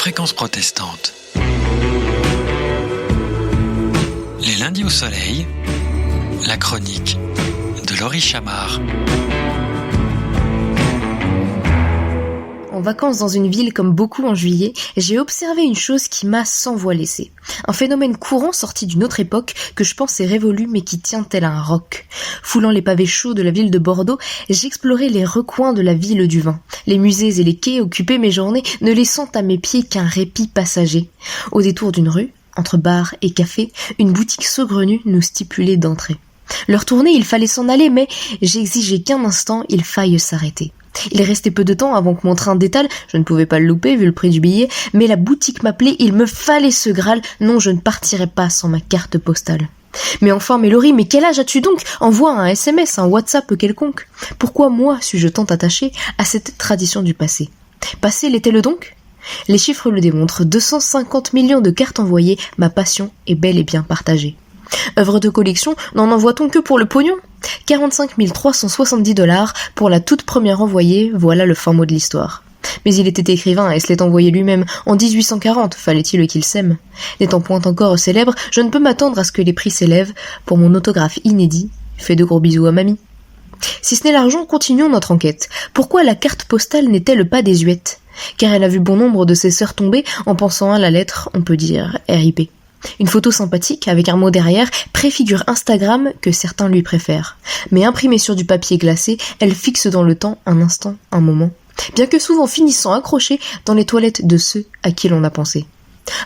Fréquence protestante. Les lundis au soleil, la chronique de Laurie Chamard. En vacances dans une ville comme beaucoup en juillet, j'ai observé une chose qui m'a sans voix laissée. Un phénomène courant sorti d'une autre époque que je pensais révolue mais qui tient tel un roc. Foulant les pavés chauds de la ville de Bordeaux, j'explorais les recoins de la ville du vin. Les musées et les quais occupaient mes journées, ne laissant à mes pieds qu'un répit passager. Au détour d'une rue, entre bar et café, une boutique saugrenue nous stipulait d'entrer. Leur tournée, il fallait s'en aller, mais j'exigeais qu'un instant, il faille s'arrêter. Il restait peu de temps avant que mon train détale, je ne pouvais pas le louper vu le prix du billet, mais la boutique m'appelait, il me fallait ce Graal, non je ne partirais pas sans ma carte postale. Mais enfin, Laurie, mais quel âge as-tu donc? Envoie un SMS, un WhatsApp quelconque. Pourquoi moi suis-je tant attaché à cette tradition du passé? Passé l'était-le donc? Les chiffres le démontrent, 250 millions de cartes envoyées, ma passion est bel et bien partagée. Œuvre de collection, n'en envoie-t-on que pour le pognon? 45 370 $ pour la toute première envoyée, voilà le fin mot de l'histoire. Mais il était écrivain et se l'est envoyé lui-même en 1840, fallait-il qu'il s'aime. N'étant point encore célèbre, je ne peux m'attendre à ce que les prix s'élèvent pour mon autographe inédit. Fais de gros bisous à mamie. Si ce n'est l'argent, continuons notre enquête. Pourquoi la carte postale n'est-elle pas désuète? Car elle a vu bon nombre de ses sœurs tomber en pensant à la lettre, on peut dire RIP. Une photo sympathique, avec un mot derrière, préfigure Instagram que certains lui préfèrent. Mais imprimée sur du papier glacé, elle fixe dans le temps un instant, un moment. Bien que souvent finissant accrochée dans les toilettes de ceux à qui l'on a pensé.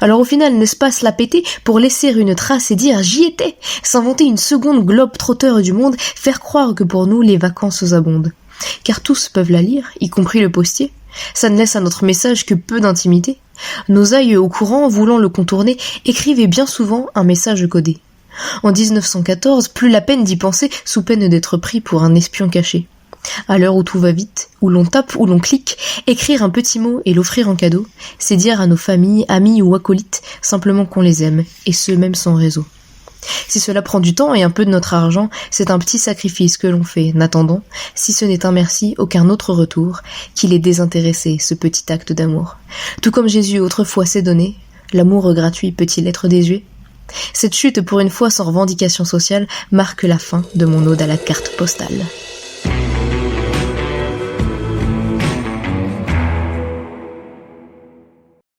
Alors au final, n'est-ce pas se la péter pour laisser une trace et dire « j'y étais », s'inventer une seconde globe-trotteur du monde, faire croire que pour nous les vacances abondent. Car tous peuvent la lire, y compris le postier. Ça ne laisse à notre message que peu d'intimité. Nos aïeux au courant, voulant le contourner, écrivaient bien souvent un message codé. En 1914, plus la peine d'y penser, sous peine d'être pris pour un espion caché. À l'heure où tout va vite, où l'on tape, où l'on clique, écrire un petit mot et l'offrir en cadeau, c'est dire à nos familles, amis ou acolytes, simplement qu'on les aime, et ce même sans réseau. Si cela prend du temps et un peu de notre argent, c'est un petit sacrifice que l'on fait, n'attendant, si ce n'est un merci, aucun autre retour, qu'il est désintéressé, ce petit acte d'amour. Tout comme Jésus autrefois s'est donné, l'amour gratuit peut-il être désuet? Cette chute pour une fois sans revendication sociale marque la fin de mon ode à la carte postale.